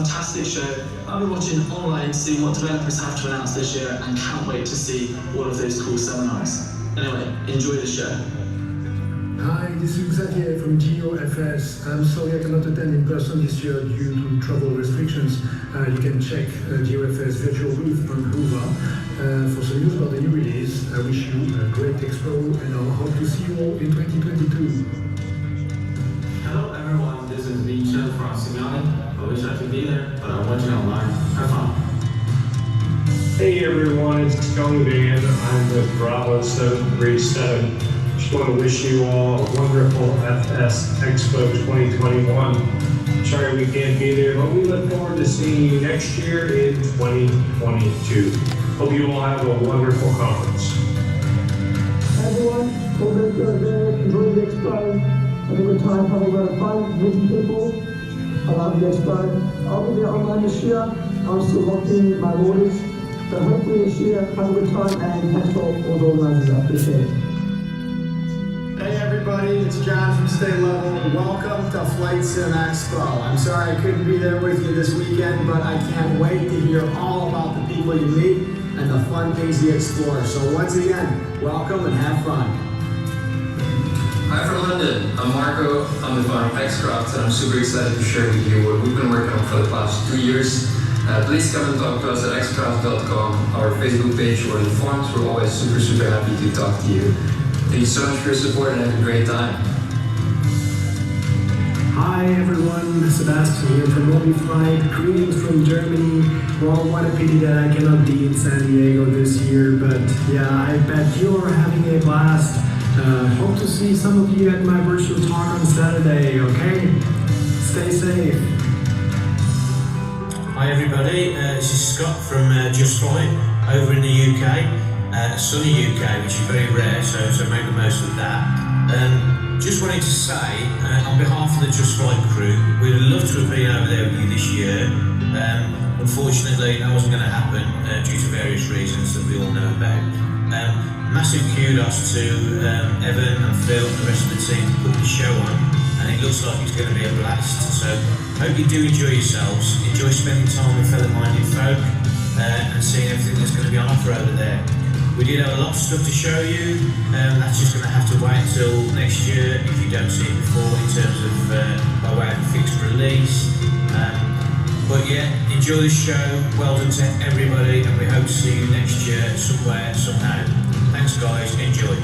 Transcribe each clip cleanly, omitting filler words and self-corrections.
fantastic show. I'll be watching online to see what developers have to announce this year and can't wait to see all of those cool seminars. Anyway, enjoy the show. Hi, this is Xavier from GeoFS. I'm sorry I cannot attend in person this year due to travel restrictions. You can check GeoFS virtual booth on Hoover for some news about the new release. I wish you a great expo and I hope to see you all in 2022. Hello everyone, this is Vincent from Signali. I wish I could be there, but I'm watching online. Have fun. Hey everyone, it's Young Dan. I'm with Bravo 737. Just want to wish you all a wonderful FS Expo 2021. Sorry we can't be there, but we look forward to seeing you next year in 2022. Hope you all have a wonderful conference. Hey everyone, hope it's good. Enjoy the Expo. Have a good time, have a lot of fun, meeting people. I love the Expo. I'll be there online this year. I'm still locked in with my orders. So hopefully this year, have a good time and thanks for all the organisers. I appreciate it. Hey everybody, it's John from Stay Level. Welcome to Flight Sim Expo. I'm sorry I couldn't be there with you this weekend, but I can't wait to hear all about the people you meet and the fun things you explore. So once again, welcome and have fun. Hi from London, I'm Marco, I'm the founder of Xcraft, and I'm super excited to share with you what we've been working on for the past 2 years. Please come and talk to us at xcraft.com, our Facebook page, or the forums. We're always super happy to talk to you. Thank you so much for your support and have a great time. Hi everyone, Sebastian here from Mobify. Greetings from Germany. Well, what a pity that I cannot be in San Diego this year, but yeah, I bet you're having a blast. Hope to see some of you at my virtual talk on Saturday, okay? Stay safe. Hi everybody, this is Scott from Just Fine over in the UK. Sunny UK, which is very rare, so make the most of that. Just wanted to say, on behalf of the Just Flight crew, we'd love to have been over there with you this year. Unfortunately, that wasn't going to happen due to various reasons that we all know about. Massive kudos to Evan and Phil and the rest of the team to put the show on, and it looks like it's going to be a blast. So, hope you do enjoy yourselves, enjoy spending time with fellow-minded folk, and seeing everything that's going to be on offer over there. We did have a lot of stuff to show you, that's just going to have to wait until next year if you don't see it before in terms of by way of a fixed release. But yeah, enjoy the show, well done to everybody, and we hope to see you next year somewhere, somehow. Thanks guys, enjoy.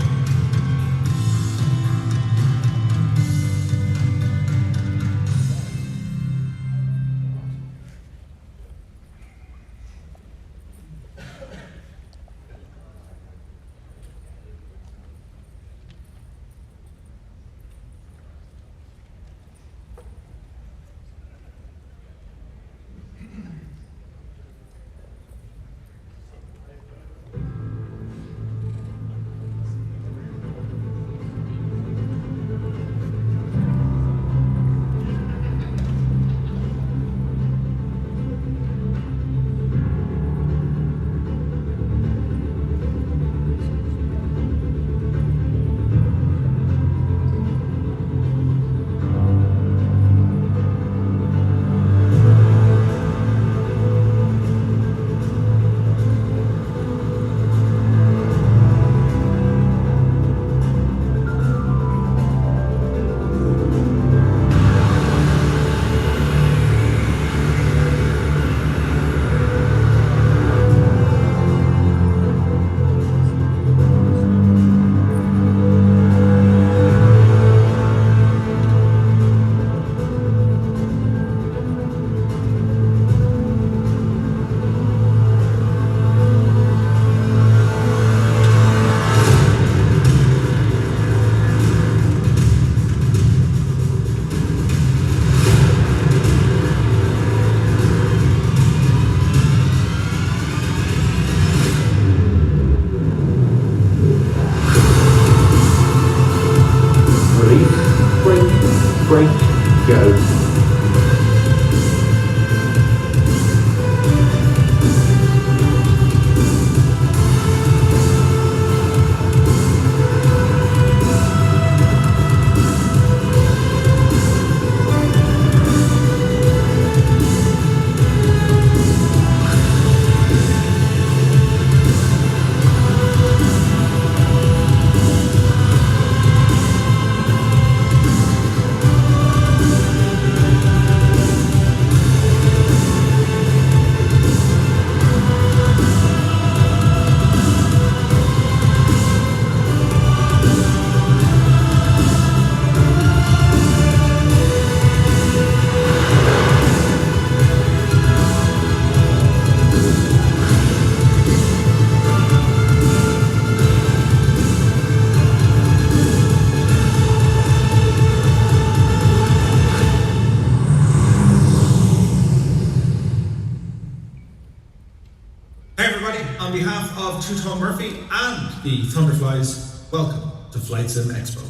of Two-Tone Murphy and the Thunderflies, welcome to Flight Sim Expo.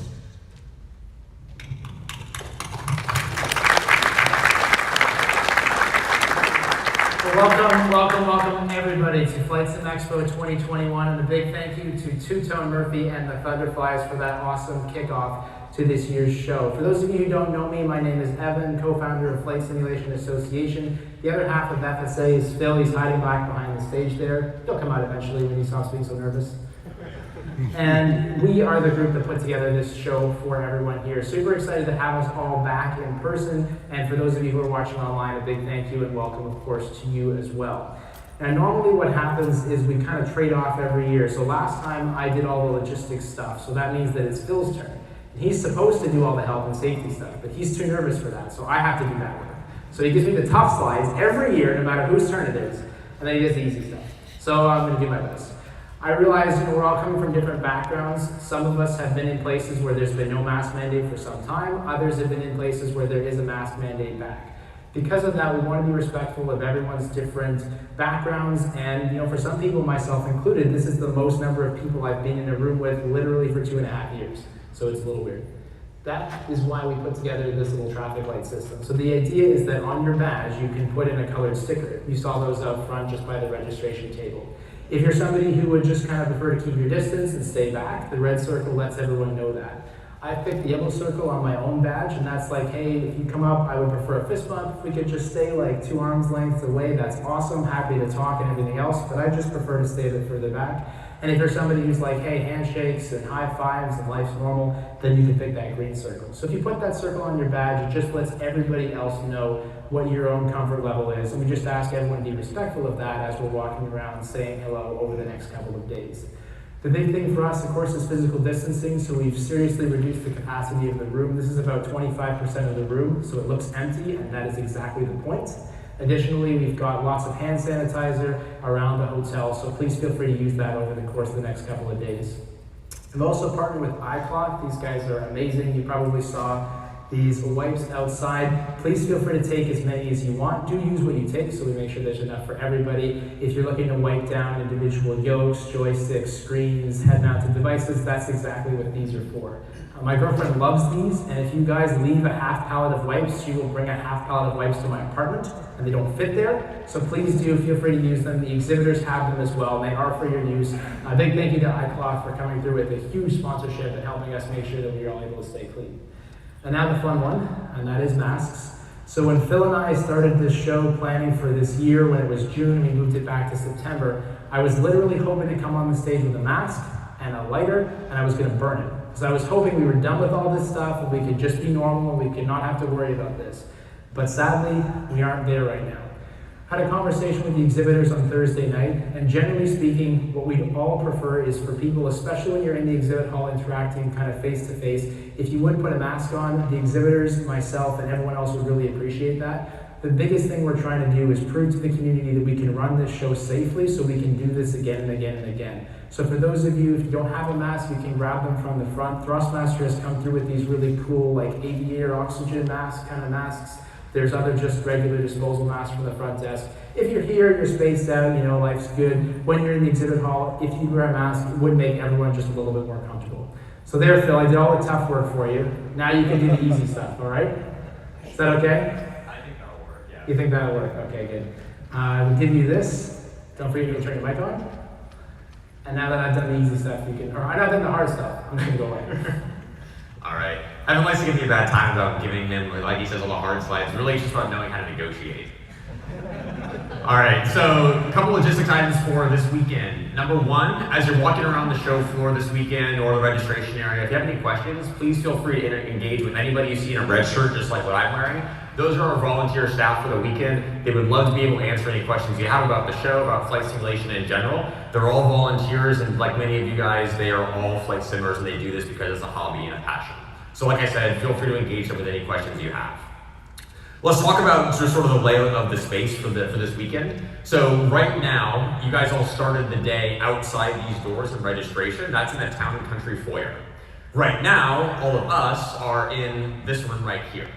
Welcome everybody to Flight Sim Expo 2021, and a big thank you to Two-Tone Murphy and the Thunderflies for that awesome kickoff to this year's show. For those of you who don't know me, my name is Evan, co-founder of Flight Simulation Association. The other half of FSA is Phil. He's hiding back behind the stage there. He'll come out eventually when he stops being so nervous. And we are the group that put together this show for everyone here. Super excited to have us all back in person. And for those of you who are watching online, a big thank you and welcome, of course, to you as well. Now, normally what happens is we kind of trade off every year. So last time I did all the logistics stuff. So that means that it's Phil's turn. And he's supposed to do all the health and safety stuff, but he's too nervous for that. So I have to do that work. So he gives me the tough slides every year, no matter whose turn it is. And then he does the easy stuff. So I'm going to do my best. I realize we're all coming from different backgrounds. Some of us have been in places where there's been no mask mandate for some time. Others have been in places where there is a mask mandate back. Because of that, we want to be respectful of everyone's different backgrounds. And for some people, myself included, this is the most number of people I've been in a room with literally for 2.5 years. So it's a little weird. That is why we put together this little traffic light system. So the idea is that on your badge, you can put in a colored sticker. You saw those out front just by the registration table. If you're somebody who would just kind of prefer to keep your distance and stay back, the red circle lets everyone know that. I picked the yellow circle on my own badge, and that's like, hey, if you come up, I would prefer a fist bump. If we could just stay like 2 arms lengths away, that's awesome. Happy to talk and everything else, but I just prefer to stay a bit further back. And if you're somebody who's like, hey, handshakes and high fives and life's normal, then you can pick that green circle. So if you put that circle on your badge, it just lets everybody else know what your own comfort level is. And we just ask everyone to be respectful of that as we're walking around saying hello over the next couple of days. The big thing for us, of course, is physical distancing, so we've seriously reduced the capacity of the room. This is about 25% of the room, so it looks empty, and that is exactly the point. Additionally, we've got lots of hand sanitizer around the hotel, so please feel free to use that over the course of the next couple of days. I've also partnered with iCloth. These guys are amazing. You probably saw these wipes outside. Please feel free to take as many as you want. Do use what you take so we make sure there's enough for everybody. If you're looking to wipe down individual yokes, joysticks, screens, head-mounted devices, that's exactly what these are for. My girlfriend loves these, and if you guys leave a half pallet of wipes, she will bring a half pallet of wipes to my apartment, and they don't fit there. So please do feel free to use them. The exhibitors have them as well, and they are for your use. A big thank you to iCloth for coming through with a huge sponsorship and helping us make sure that we are all able to stay clean. And now the fun one, and that is masks. So when Phil and I started this show planning for this year, when it was June, we moved it back to September, I was literally hoping to come on the stage with a mask and a lighter, and I was gonna burn it. So I was hoping we were done with all this stuff and we could just be normal and we could not have to worry about this. But sadly, we aren't there right now. Had a conversation with the exhibitors on Thursday night, and generally speaking, what we'd all prefer is for people, especially when you're in the exhibit hall interacting kind of face to face, if you would put a mask on, the exhibitors, myself, and everyone else would really appreciate that. The biggest thing we're trying to do is prove to the community that we can run this show safely so we can do this again and again and again. So for those of you, if you don't have a mask, you can grab them from the front. Thrustmaster has come through with these really cool like aviator oxygen mask kind of masks. There's other just regular disposal masks from the front desk. If you're here, you're spaced out, life's good. When you're in the exhibit hall, if you wear a mask, it would make everyone just a little bit more comfortable. So there, Phil, I did all the tough work for you. Now you can do the easy stuff, all right? Is that okay? I think that'll work, yeah. You think that'll work? Okay, good. We'll give you this. Don't forget to turn your mic on. And now that I've done the easy stuff, I've done the hard stuff, I'm gonna go away. All right. Evan likes to give me a bad time about giving him, like he says, all the hard slides. Really, it's just about knowing how to negotiate. All right, so a couple logistics items for this weekend. Number one, as you're walking around the show floor this weekend or the registration area, if you have any questions, please feel free to engage with anybody you see in a red shirt, just like what I'm wearing. Those are our volunteer staff for the weekend. They would love to be able to answer any questions you have about the show, about flight simulation in general. They're all volunteers, and like many of you guys, they are all flight simmers, and they do this because it's a hobby and a passion. So like I said, feel free to engage them with any questions you have. Let's talk about sort of the layout of the space for this weekend. So right now, you guys all started the day outside these doors of registration. That's in the Town and Country foyer. Right now, all of us are in this room right here,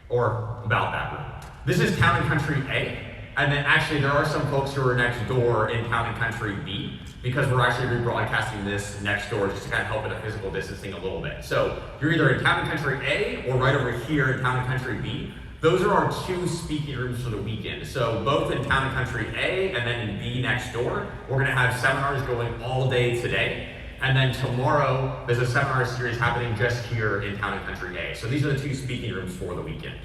or about that room. This is Town and Country A. And then actually there are some folks who are next door in Town and Country B, because we're actually rebroadcasting this next door just to kind of help with the physical distancing a little bit. So you're either in Town and Country A or right over here in Town and Country B. Those are our 2 speaking rooms for the weekend. So both in Town and Country A and then in B next door, we're gonna have seminars going all day today. And then tomorrow, there's a seminar series happening just here in Town and Country A. So these are the 2 speaking rooms for the weekend.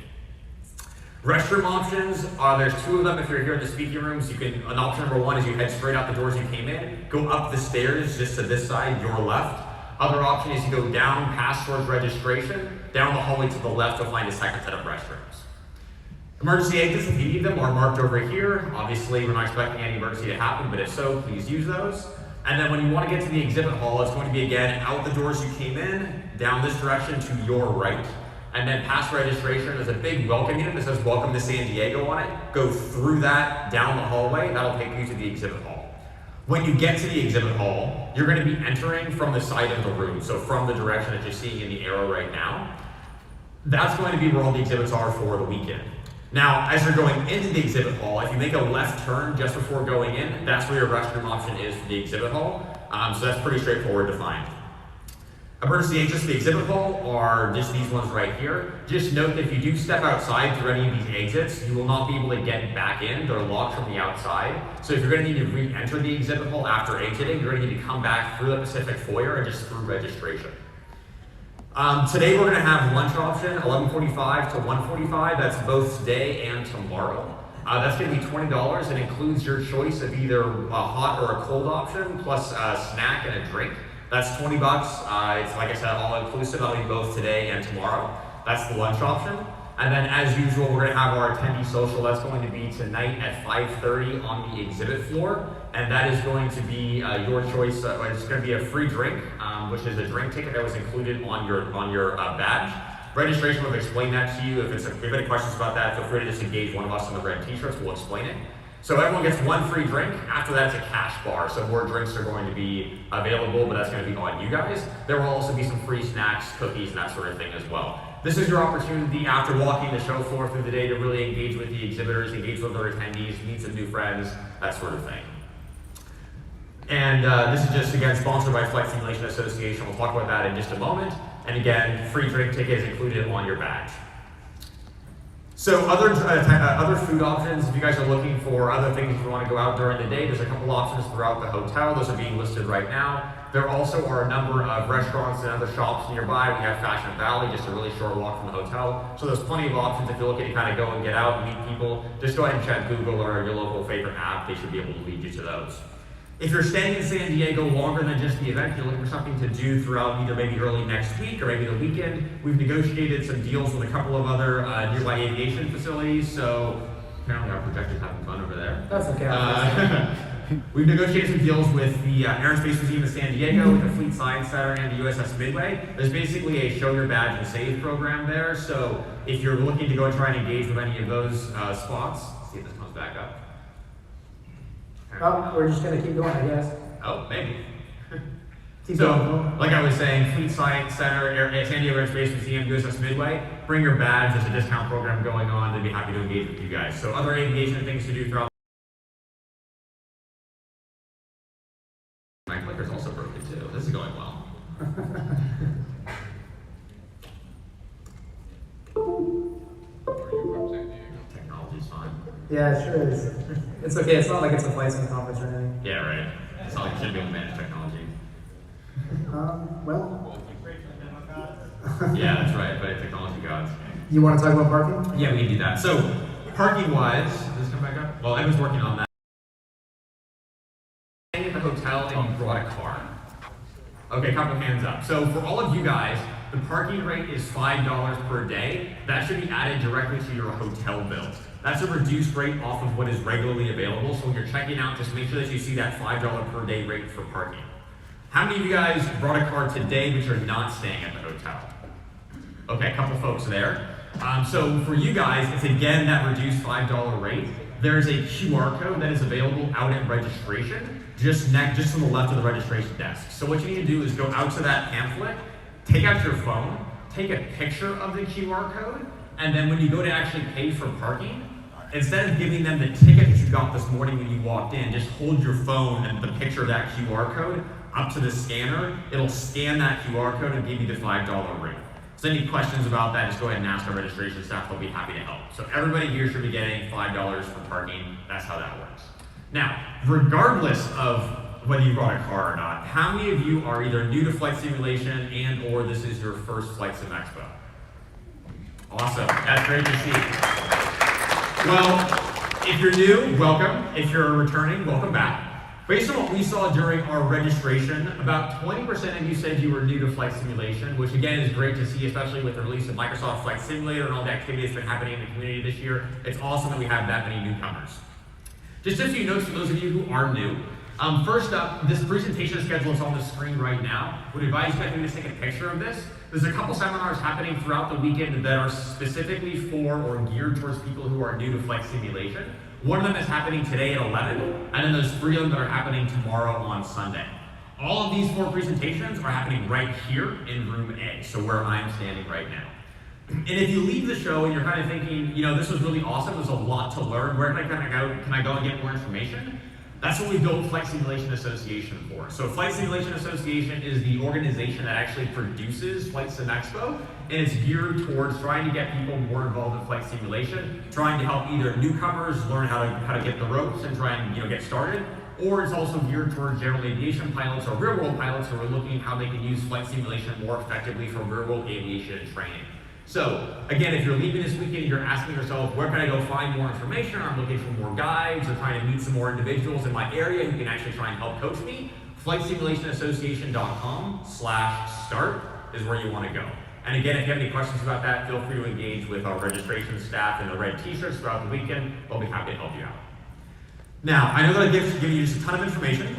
Restroom options, there's 2 of them if you're here in the speaking rooms. An option number 1 is you head straight out the doors you came in, go up the stairs just to this side, your left. Other option is you go down past towards registration, down the hallway to the left, you'll find a second set of restrooms. Emergency exits, if you need them, are marked over here. Obviously, we're not expecting any emergency to happen, but if so, please use those. And then when you want to get to the exhibit hall, it's going to be again out the doors you came in, down this direction to your right. And then past registration, there's a big welcome unit that says welcome to San Diego on it. Go through that down the hallway, that'll take you to the exhibit hall. When you get to the exhibit hall, you're going to be entering from the side of the room. So from the direction that you're seeing in the arrow right now, that's going to be where all the exhibits are for the weekend. Now, as you're going into the exhibit hall, if you make a left turn just before going in, that's where your restroom option is for the exhibit hall. So that's pretty straightforward to find. Emergency exits to the exhibit hall are just these ones right here. Just note that if you do step outside through any of these exits, you will not be able to get back in. They're locked from the outside. So if you're going to need to re-enter the exhibit hall after exiting, you're going to need to come back through the Pacific foyer and just through registration. Today we're going to have lunch option, 11:45 to 1:45. That's both today and tomorrow. That's going to be $20. It includes your choice of either a hot or a cold option, plus a snack and a drink. That's $20. It's, like I said, all inclusive. That'll be both today and tomorrow. That's the lunch option. And then as usual, we're going to have our attendee social. That's going to be tonight at 5:30 on the exhibit floor. And that is going to be your choice. It's going to be a free drink, which is a drink ticket that was included on your badge. Registration will explain that to you. If you have any questions about that, feel free to just engage one of us in the red t-shirts. We'll explain it. So everyone gets 1 free drink. After that, it's a cash bar. So more drinks are going to be available, but that's going to be on you guys. There will also be some free snacks, cookies, and that sort of thing as well. This is your opportunity after walking the show floor through the day to really engage with the exhibitors, engage with other attendees, meet some new friends, that sort of thing. And this is just, again, sponsored by Flight Simulation Association. We'll talk about that in just a moment. And again, free drink ticket is included on your badge. So other food options, if you guys are looking for other things if you want to go out during the day, there's a couple options throughout the hotel. Those are being listed right now. There also are a number of restaurants and other shops nearby. We have Fashion Valley, just a really short walk from the hotel. So there's plenty of options if you're looking to kind of go and get out and meet people. Just go ahead and check Google or your local favorite app. They should be able to lead you to those. If you're staying in San Diego longer than just the event, you're looking for something to do throughout either maybe early next week or maybe the weekend, we've negotiated some deals with a couple of other nearby aviation facilities. So apparently our projector's having fun over there. That's okay. We've negotiated some deals with the Aerospace Museum in San Diego, with the Fleet Science Center and the USS Midway. There's basically a show your badge and save program there. So if you're looking to go and try and engage with any of those spots, let's see if this comes back up. Oh, we're just gonna keep going, I guess. Oh, maybe. So, like I was saying, Fleet Science Center, San Diego Aerospace Museum, USS Midway, bring your badge. There's a discount program going on. They'd be happy to engage with you guys. So other aviation things to do throughout. My clicker's also broken too. This is going well. Technology's fine. Yeah, it sure is. It's okay. It's not like it's a flight sim conference or anything. Yeah, right. It's not like you should be able to manage technology. Well. Yeah, that's right. But technology gods. You want to talk about parking? Yeah, we can do that. So, parking-wise, does this come back up? Well, Evan's working on that. At the hotel and you brought a car. Okay, couple hands up. So for all of you guys, the parking rate is $5 per day. That should be added directly to your hotel bill. That's a reduced rate off of what is regularly available. So when you're checking out, just make sure that you see that $5 per day rate for parking. How many of you guys brought a car today but you're not staying at the hotel? Okay, a couple folks there. So for you guys, it's again that reduced $5 rate. There's a QR code that is available out at registration, just to the left of the registration desk. So what you need to do is go out to that pamphlet, take out your phone, take a picture of the QR code, and then when you go to actually pay for parking, Instead of giving them the ticket that you got this morning when you walked in, just hold your phone and the picture of that QR code up to the scanner. It'll scan that QR code and give you the $5 rate. So any questions about that, just go ahead and ask our registration staff. They'll be happy to help. So everybody here should be getting $5 for parking. That's how that works. Now, regardless of whether you brought a car or not, how many of you are either new to flight simulation and or this is your first Flight Sim Expo? Awesome, that's great to see. Well, if you're new, welcome. If you're returning, welcome back. Based on what we saw during our registration, about 20% of you said you were new to flight simulation, which again is great to see, especially with the release of Microsoft Flight Simulator and all the activity that's been happening in the community this year. It's awesome that we have that many newcomers. Just a few notes for those of you who are new. First up, this presentation schedule is on the screen right now. Would advise you guys to take a picture of this. There's a couple seminars happening throughout the weekend that are specifically for or geared towards people who are new to flight simulation. One of them is happening today at 11, and then there's 3 of them that are happening tomorrow on Sunday. All of these 4 presentations are happening right here in room A, so where I'm standing right now. And if you leave the show and you're kind of thinking, you know, this was really awesome, there's a lot to learn, where can I go and get more information? That's what we built Flight Simulation Association for. So Flight Simulation Association is the organization that actually produces Flight Sim Expo, and it's geared towards trying to get people more involved in flight simulation, trying to help either newcomers learn how to get the ropes and try and get started, or it's also geared towards general aviation pilots or real-world pilots who are looking at how they can use flight simulation more effectively for real-world aviation training. So, again, if you're leaving this weekend, you're asking yourself, where can I go find more information? I'm looking for more guides or trying to meet some more individuals in my area who can actually try and help coach me. FlightSimulationAssociation.com/start is where you want to go. And again, if you have any questions about that, feel free to engage with our registration staff in the red t-shirts throughout the weekend. They'll be happy to help you out. Now, I know that I've given you just a ton of information,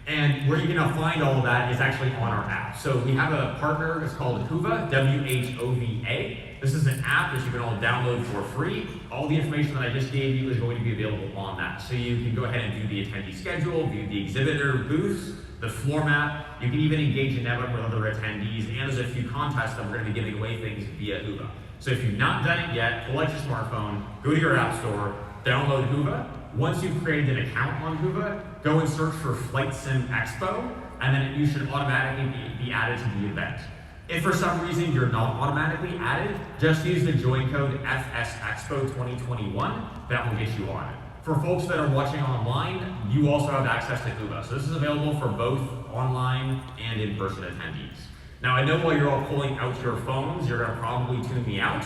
and where you can now find all of that is actually on our app. So we have a partner, it's called Whova, W-H-O-V-A. This is an app that you can all download for free. All the information that I just gave you is going to be available on that. So you can go ahead and view the attendee schedule, view the exhibitor booths, the floor map. You can even engage in network with other attendees, and there's a few contests that we're going to be giving away things via Whova. So if you've not done it yet, pull out your smartphone, go to your app store, download Whova. Once you've created an account on Whova, go and search for Flight Sim Expo, and then you should automatically be added to the event. If for some reason you're not automatically added, just use the join code FSExpo2021. That will get you on it. For folks that are watching online, you also have access to Whova. So this is available for both online and in-person attendees. Now I know while you're all pulling out your phones, you're going to probably tune me out.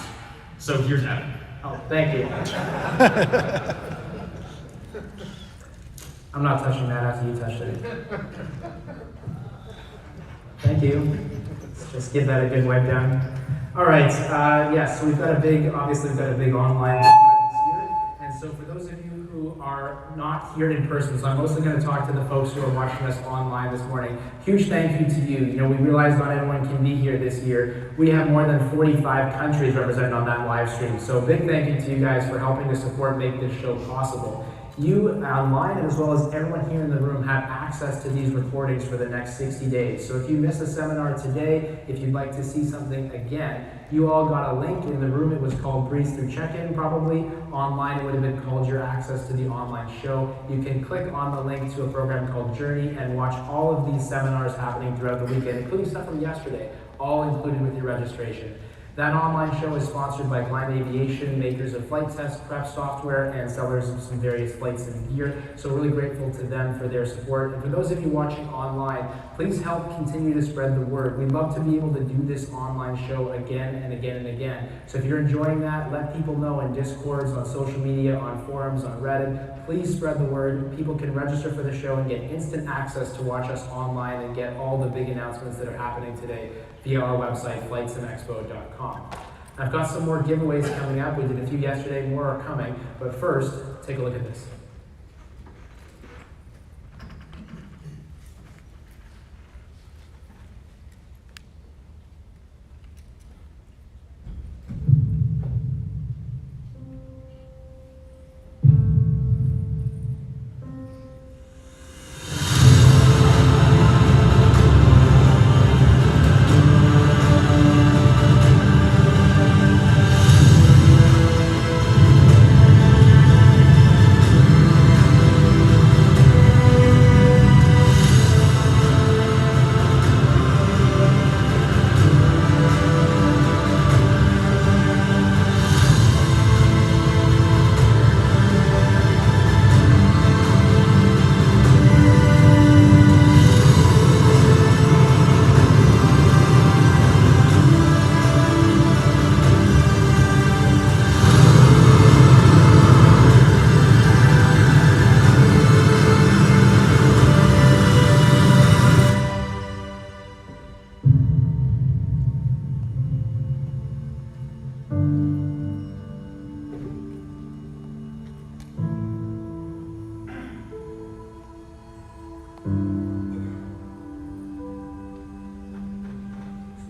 So here's Evan. Oh, thank you. I'm not touching that after you touched it. Thank you. Let's just give that a good wipe down. All right, yes, so obviously we've got a big online component this year. And so for those of you who are not here in person, so I'm mostly going to talk to the folks who are watching us online this morning. Huge thank you to you. You know, we realize not everyone can be here this year. We have more than 45 countries represented on that live stream. So big thank you to you guys for helping to support, make this show possible. You online, as well as everyone here in the room, have access to these recordings for the next 60 days. So if you miss a seminar today, if you'd like to see something again, you all got a link in the room. It was called Breeze Through Check-In, probably. Online, it would have been called Your Access to the Online Show. You can click on the link to a program called Journey and watch all of these seminars happening throughout the weekend, including stuff from yesterday, all included with your registration. That online show is sponsored by Blind Aviation, makers of flight test prep software, and sellers of some various flights and gear. So really grateful to them for their support. And for those of you watching online, please help continue to spread the word. We'd love to be able to do this online show again and again and again. So if you're enjoying that, let people know in Discords, on social media, on forums, on Reddit. Please spread the word. People can register for the show and get instant access to watch us online and get all the big announcements that are happening today via our website, FlightSimExpo.com. I've got some more giveaways coming up. We did a few yesterday, more are coming. But first, take a look at this.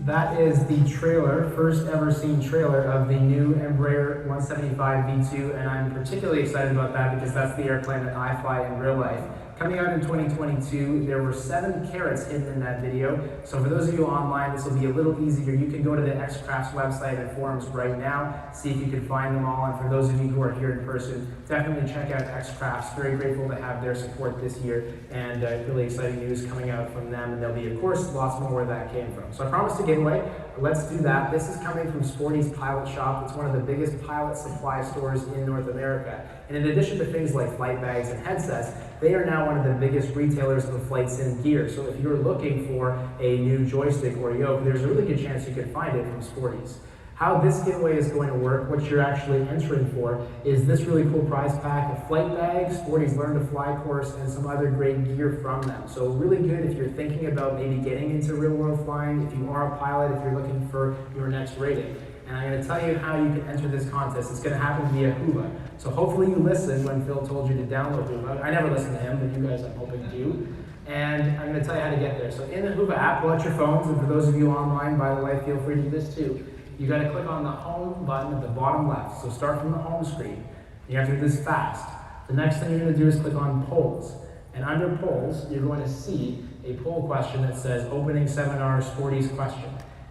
That is the trailer, first ever seen trailer of the new Embraer 175 V2, and I'm particularly excited about that because that's the airplane that I fly in real life. Coming out in 2022, there were 7 carats hidden in that video. So for those of you online, this will be a little easier. You can go to the Xcraft's website and forums right now, see if you can find them all. And for those of you who are here in person, definitely check out Xcraft's. Very grateful to have their support this year, and really exciting news coming out from them. And there'll be, of course, lots more where that came from. So I promised a giveaway. Let's do that. This is coming from Sporties Pilot Shop. It's one of the biggest pilot supply stores in North America. And in addition to things like flight bags and headsets, they are now one of the biggest retailers of flight sim gear. So if you're looking for a new joystick or yoke, there's a really good chance you can find it from Sporties. How this giveaway is going to work, what you're actually entering for, is this really cool prize pack of flight bags, Sporties Learn to Fly course, and some other great gear from them. So really good if you're thinking about maybe getting into real world flying, if you are a pilot, if you're looking for your next rating. And I'm going to tell you how you can enter this contest. It's going to happen via Whova. So hopefully you listened when Phil told you to download Whova. I never listened to him, but you guys I'm hoping do. And I'm going to tell you how to get there. So in the Whova app, pull out your phones, and for those of you online, by the way, feel free to do this too. You got to click on the home button at the bottom left. So start from the home screen. You have to do this fast. The next thing you're going to do is click on polls. And under polls, you're going to see a poll question that says opening seminar Sporties question.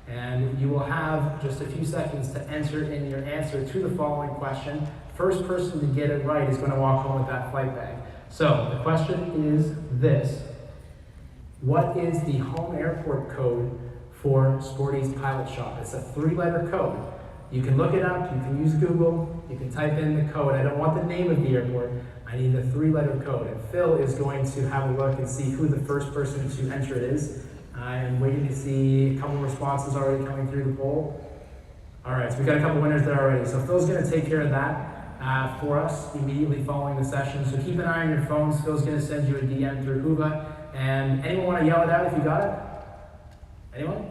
And you will have just a few seconds to enter in your answer to the following question. First person to get it right is going to walk home with that flight bag. So the question is this: what is the home airport code for Sporties Pilot Shop? It's a 3-letter code. You can look it up, you can use Google, you can type in the code. I don't want the name of the airport, I need the 3-letter code. And Phil is going to have a look and see who the first person to enter it is. I'm waiting to see a couple responses already coming through the poll. All right, so we got a couple winners there already. So Phil's gonna take care of that for us immediately following the session. So keep an eye on your phones. Phil's gonna send you a DM through Whova. And anyone wanna yell it out if you got it? Anyone?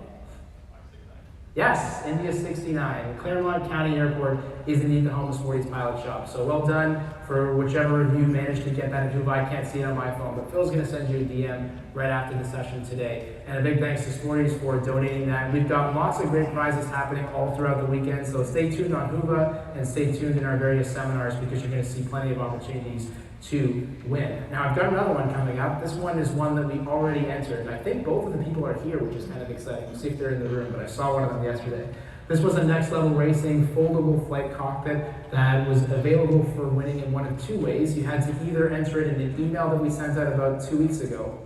Yes, India 69. Claremont County Airport is indeed the home of Sporties Pilot Shop. So well done for whichever of you managed to get that in Whova. I can't see it on my phone, but Phil's gonna send you a DM right after the session today. And a big thanks to Sporties for donating that. We've got lots of great prizes happening all throughout the weekend, so stay tuned on Whova and stay tuned in our various seminars because you're gonna see plenty of opportunities to win. Now I've got another one coming up. This one is one that we already entered. I think both of the people are here, which is kind of exciting. We'll see if they're in the room, but I saw one of them yesterday. This was a Next Level Racing foldable flight cockpit that was available for winning in one of 2 ways. You had to either enter it in an email that we sent out about 2 weeks ago,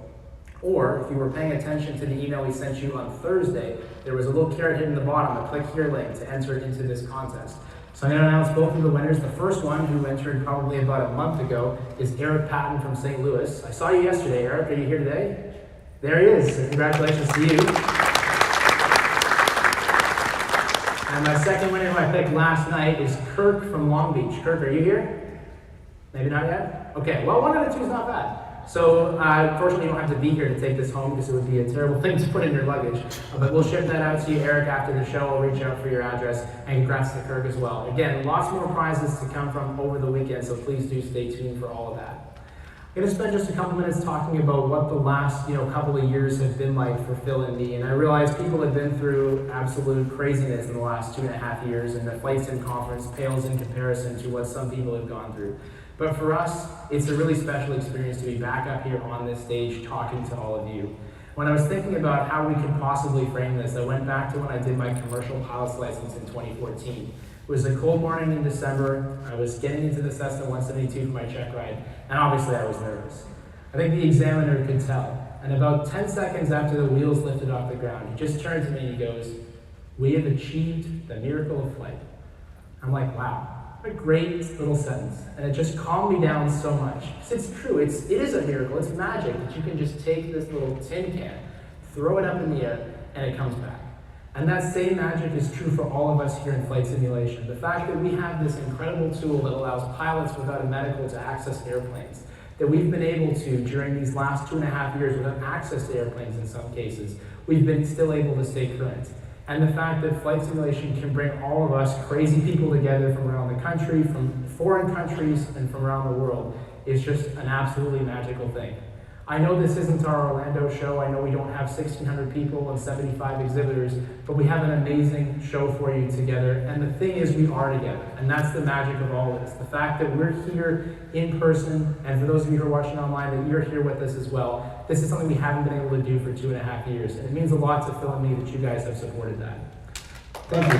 or if you were paying attention to the email we sent you on Thursday, there was a little carrot hidden in the bottom, a click here link to enter into this contest. So I'm going to announce both of the winners. The first one, who entered probably about a month ago, is Eric Patton from St. Louis. I saw you yesterday, Eric. Are you here today? There he is. So congratulations to you. And my second winner, who I picked last night, is Kirk from Long Beach. Kirk, are you here? Maybe not yet? Okay, well, one out of 2 is not bad. So, fortunately, you don't have to be here to take this home because it would be a terrible thing to put in your luggage. But we'll ship that out to you, Eric, after the show. I'll reach out for your address, and congrats to Kirk as well. Again, lots more prizes to come from over the weekend, so please do stay tuned for all of that. I'm going to spend just a couple minutes talking about what the last couple of years have been like for Phil and me. And I realize people have been through absolute craziness in the last 2.5 years, and the Flight Sim Conference pales in comparison to what some people have gone through. But for us, it's a really special experience to be back up here on this stage talking to all of you. When I was thinking about how we could possibly frame this, I went back to when I did my commercial pilot's license in 2014. It was a cold morning in December. I was getting into the Cessna 172 for my check ride, and obviously I was nervous. I think the examiner could tell. And about 10 seconds after the wheels lifted off the ground, he just turned to me and he goes, "We have achieved the miracle of flight." I'm like, wow. What a great little sentence, and it just calmed me down so much. It's true, it is a miracle, it's magic that you can just take this little tin can, throw it up in the air, and it comes back. And that same magic is true for all of us here in flight simulation. The fact that we have this incredible tool that allows pilots without a medical to access airplanes, that we've been able to, during these last 2.5 years, without access to airplanes in some cases, we've been still able to stay current. And the fact that flight simulation can bring all of us crazy people together from around the country, from foreign countries, and from around the world is just an absolutely magical thing. I know this isn't our Orlando show. I know we don't have 1,600 people and 75 exhibitors, but we have an amazing show for you together. And the thing is, we are together. And that's the magic of all this. The fact that we're here in person, and for those of you who are watching online, that you're here with us as well. This is something we haven't been able to do for 2.5 years. And it means a lot to Phil and me that you guys have supported that. Thank you.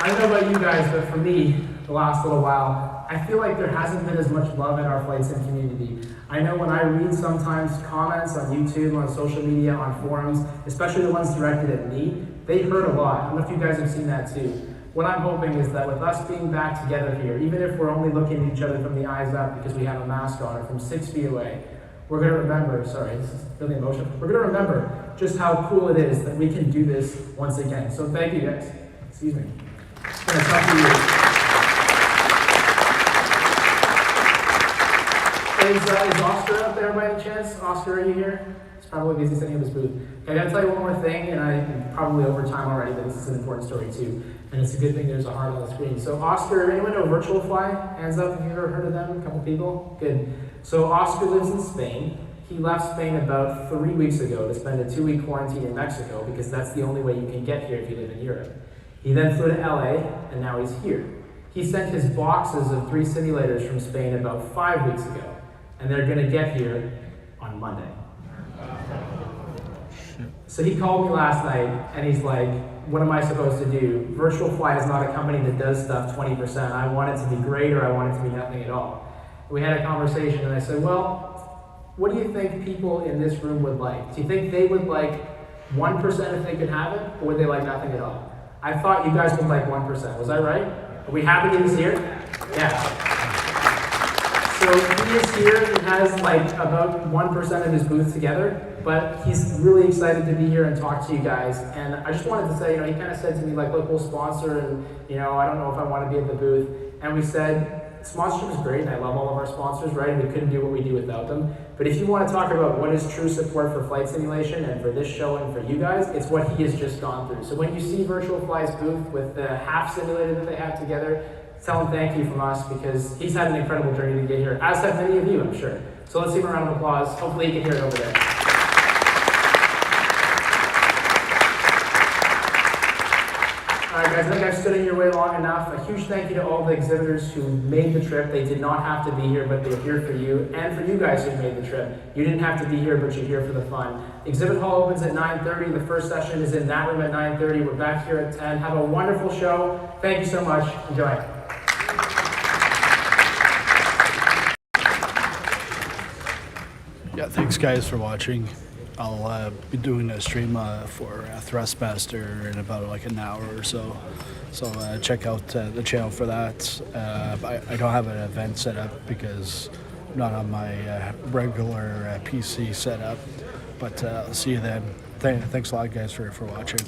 I don't know about you guys, but for me, the last little while, I feel like there hasn't been as much love in our flight sim community. I know when I read sometimes comments on YouTube, on social media, on forums, especially the ones directed at me, they hurt a lot. I don't know if you guys have seen that too. What I'm hoping is that with us being back together here, even if we're only looking at each other from the eyes up because we have a mask on or from 6 feet away, we're gonna remember, sorry, this is really emotional, we're gonna remember just how cool it is that we can do this once again. So thank you guys. Excuse me. It's been a tough few years. Is Oscar up there by any chance? Oscar, are you here? He's probably busy setting up his booth. Okay, I gotta tell you one more thing, and I'm probably over time already, but this is an important story too. And it's a good thing there's a heart on the screen. So Oscar, anyone know Virtual Fly? Hands up if you've ever heard of them? A couple people? Good. So Oscar lives in Spain. He left Spain about 3 weeks ago to spend a 2-week quarantine in Mexico because that's the only way you can get here if you live in Europe. He then flew to LA, and now he's here. He sent his boxes of 3 simulators from Spain about 5 weeks ago, and they're gonna get here on Monday. So he called me last night, and he's like, what am I supposed to do? Virtual Fly is not a company that does stuff 20%. I want it to be great, or I want it to be nothing at all. We had a conversation, and I said, well, what do you think people in this room would like? Do you think they would like 1% if they could have it, or would they like nothing at all? I thought you guys would like 1%. Was I right? Are we happy he's here? Yeah. So he is here. He has like about 1% of his booth together, but he's really excited to be here and talk to you guys. And I just wanted to say, he kind of said to me like, look, we'll sponsor, and I don't know if I want to be at the booth. And we said, sponsorship is great, and I love all of our sponsors, right? And we couldn't do what we do without them. But if you want to talk about what is true support for flight simulation and for this show and for you guys, it's what he has just gone through. So when you see Virtual Fly's booth with the half simulator that they have together, tell him thank you from us because he's had an incredible journey to get here, as have many of you, I'm sure. So let's give him a round of applause. Hopefully you can hear it over there. All right, guys, I think I've stood in your way long enough. A huge thank you to all the exhibitors who made the trip. They did not have to be here, but they're here for you, and for you guys who made the trip. You didn't have to be here, but you're here for the fun. Exhibit hall opens at 9:30. The first session is in that room at 9:30. We're back here at 10. Have a wonderful show. Thank you so much. Enjoy. Yeah, thanks guys for watching. I'll be doing a stream for Thrustmaster in about like an hour or so. So check out the channel for that. I don't have an event set up because I'm not on my regular PC setup. But I'll see you then. Thanks a lot guys for watching.